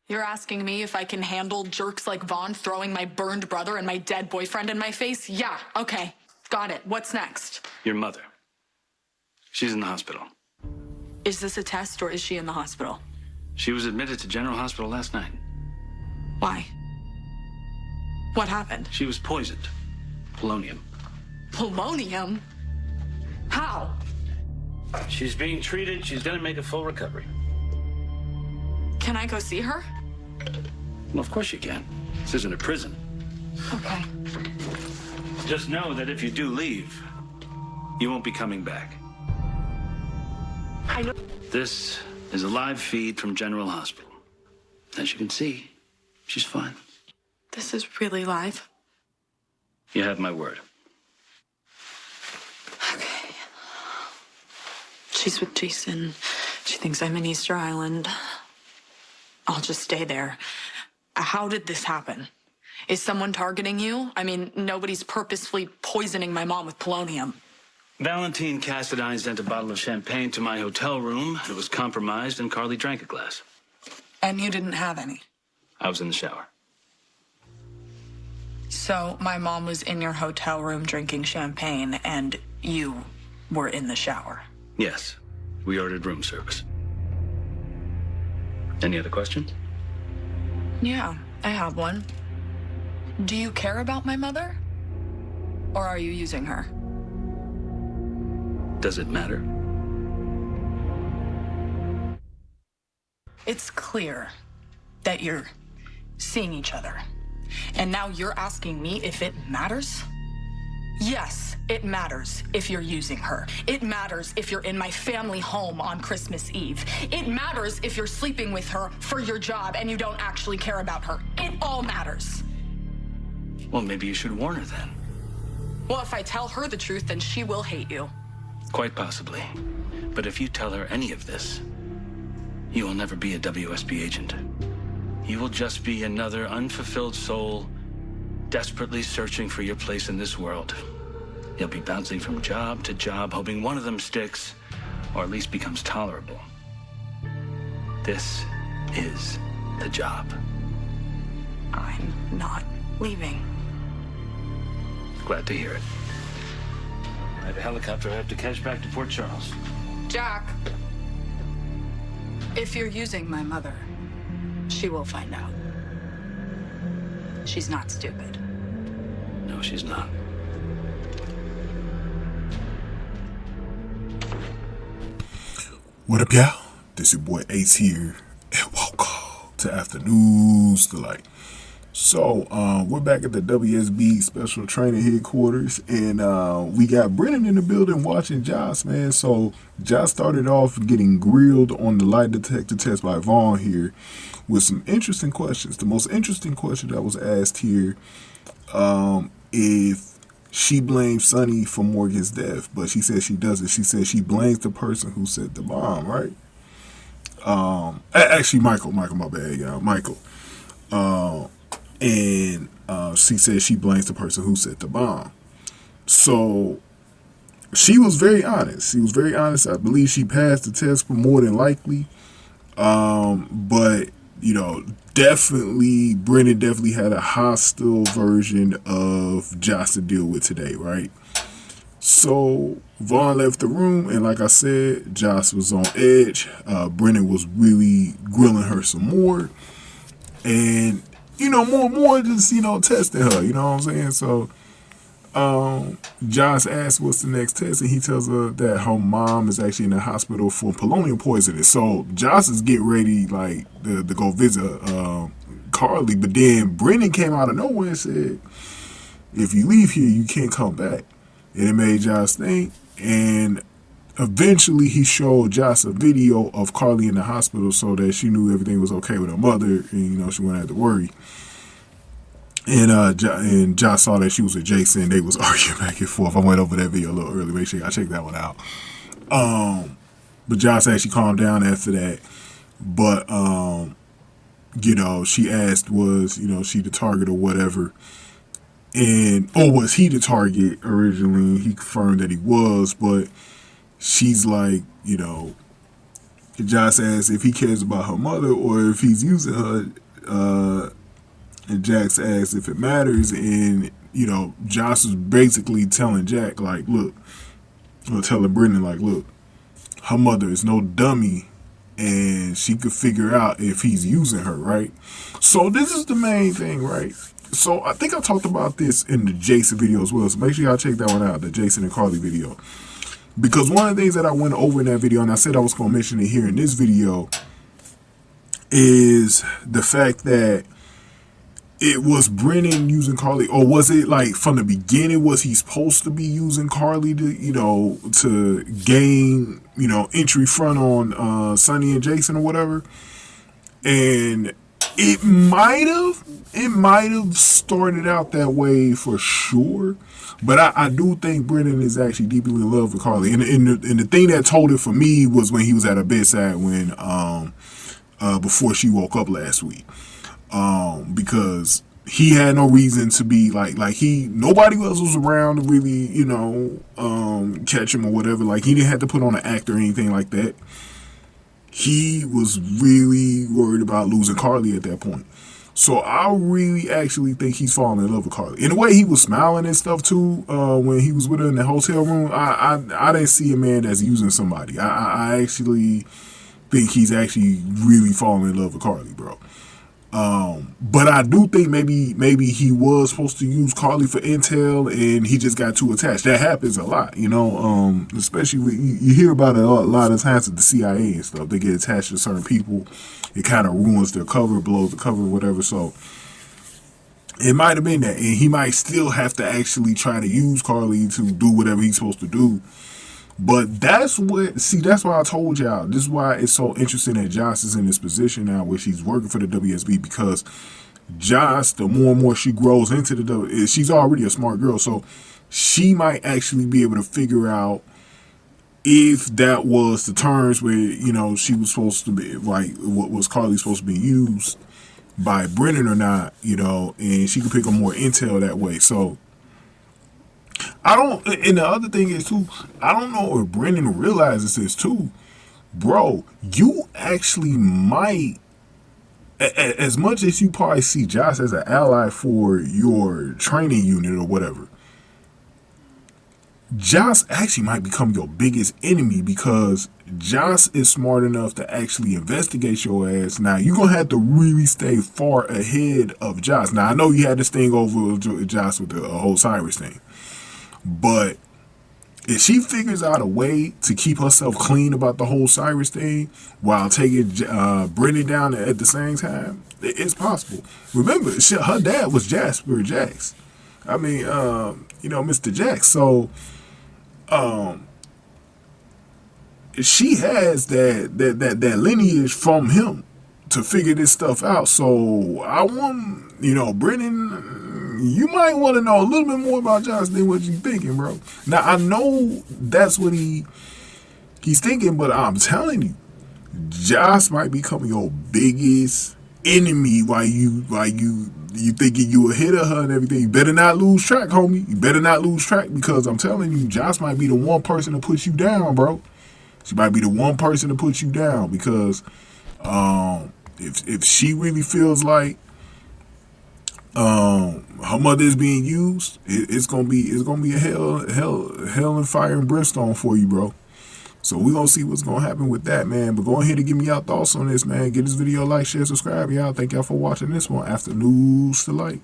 You're asking me if I can handle jerks like Vaughn throwing my burned brother and my dead boyfriend in my face? Yeah, okay. Got it. What's next? Your mother. She's in the hospital. Is this a test or is she in the hospital? She was admitted to General Hospital last night. Why? What happened? She was poisoned. Polonium. Polonium? How? She's being treated. She's gonna make a full recovery. Can I go see her? Well, of course you can. This isn't a prison. Okay. Just know that if you do leave, you won't be coming back. I know. This is a live feed from General Hospital. As you can see, she's fine. This is really live. You have my word. Okay. She's with Jason. She thinks I'm in Easter Island. I'll just stay there. How did this happen? Is someone targeting you? I mean, nobody's purposefully poisoning my mom with polonium. Valentin Cassadine sent a bottle of champagne to my hotel room. It was compromised, and Carly drank a glass. And you didn't have any? I was in the shower. So my mom was in your hotel room drinking champagne, and you were in the shower? Yes. We ordered room service. Any other questions? Yeah, I have one. Do you care about my mother? Or are you using her? Does it matter? It's clear that you're seeing each other. And now you're asking me if it matters? Yes, it matters if you're using her. It matters if you're in my family home on Christmas Eve. It matters if you're sleeping with her for your job and you don't actually care about her. It all matters. Well, maybe you should warn her then. Well, if I tell her the truth, then she will hate you. Quite possibly. But if you tell her any of this, you will never be a WSB agent. You will just be another unfulfilled soul desperately searching for your place in this world. You'll be bouncing from job to job, hoping one of them sticks, or at least becomes tolerable. This is the job. I'm not leaving. Glad to hear it. I have a helicopter I have to catch back to Port Charles. Jack, if you're using my mother, she will find out. She's not stupid. No, she's not. What up, y'all? This your boy Ace here, and welcome to Afternoons Delight. So, we're back at the WSB Special Training Headquarters, and we got Brennan in the building watching Josh, man. So, Josh started off getting grilled on the lie detector test by Vaughn here with some interesting questions. The most interesting question that was asked here, if she blames Sonny for Morgan's death, but she says she doesn't. She says she blames the person who set the bomb, right? Actually, Michael, my bad, y'all. Michael. And she says she blames the person who set the bomb. So she was very honest. I believe she passed the test for more than likely. But, you know, Brennan definitely had a hostile version of Josh to deal with today, right? So Vaughn left the room, and like I said, Josh was on edge. Brennan was really grilling her some more. And you know, more just, you know, testing her, you know what I'm saying? So, Josh asks what's the next test, and he tells her that her mom is actually in the hospital for polonium poisoning. So, Josh is getting ready, like, to go visit Carly, but then Brennan came out of nowhere and said, if you leave here, you can't come back. And it made Josh think, and eventually he showed Josh a video of Carly in the hospital so that she knew everything was okay with her mother, and, you know, she wouldn't have to worry. And Josh saw that she was with Jason. They was arguing back and forth. I went over that video a little early. Make sure y'all check that one out. But Josh actually calmed down after that. But, you know, she asked, was, you know, she the target or whatever. And, was he the target originally? He confirmed that he was, but she's like, you know, Josh asks if he cares about her mother or if he's using her. And Jax asks if it matters. And, you know, Josh is basically telling Jack, like, look, or telling Brennan, like, look, her mother is no dummy and she could figure out if he's using her, right? So this is the main thing, right? So I think I talked about this in the Jason video as well. So make sure y'all check that one out, the Jason and Carly video. Because one of the things that I went over in that video, and I said I was going to mention it here in this video, is the fact that it was Brennan using Carly, or was it like from the beginning, was he supposed to be using Carly to, you know, to gain, you know, entry front on Sonny and Jason or whatever? And it might have started out that way for sure. But I do think Brennan is actually deeply in love with Carly. And the thing that told it for me was when he was at her bedside when before she woke up last week. Because he had no reason to be like nobody else was around to really, you know, catch him or whatever. Like, he didn't have to put on an act or anything like that. He was really worried about losing Carly at that point. So I really actually think he's falling in love with Carly. In a way, he was smiling and stuff too when he was with her in the hotel room. I didn't see a man that's using somebody. I actually think he's actually really falling in love with Carly, bro. But I do think maybe he was supposed to use Carly for intel and he just got too attached. That happens a lot, you know, especially when you hear about it a lot of times at the CIA and stuff. They get attached to certain people. It kind of ruins their cover, blows the cover, whatever. So it might have been that. And he might still have to actually try to use Carly to do whatever he's supposed to do. But that's why I told y'all, this is why it's so interesting that Joss is in this position now where she's working for the WSB, because Joss, the more and more she grows into the she's already a smart girl, so she might actually be able to figure out if that was the terms where, you know, she was supposed to be, like, what was Carly supposed to be used by Brennan or not, you know, and she could pick up more intel that way. So I don't, and the other thing is too, I don't know if Brennan realizes this too, bro. You actually might, as much as you probably see Josh as an ally for your training unit or whatever, Josh actually might become your biggest enemy, because Josh is smart enough to actually investigate your ass. Now, you're going to have to really stay far ahead of Josh. Now, I know you had this thing over Josh with the whole Cyrus thing. But if she figures out a way to keep herself clean about the whole Cyrus thing while taking Brennan down at the same time, it's possible. Remember, her dad was Jasper Jax. I mean, you know, Mr. Jax. So she has that lineage from him to figure this stuff out. So I want, you know, Brennan, you might want to know a little bit more about Josh than what you're thinking, bro. Now, I know that's what he's thinking, but I'm telling you, Josh might become your biggest enemy while you thinking you ahead of her and everything. You better not lose track, homie. You better not lose track, because I'm telling you, Josh might be the one person to put you down, bro. She might be the one person to put you down, because if she really feels like her mother is being used, it's gonna be a hell and fire and brimstone for you, bro. So we're gonna see what's gonna happen with that, man. But go ahead and give me y'all thoughts on this, man. Give this video a like, share, subscribe, y'all. Thank y'all for watching this one. After News to Light.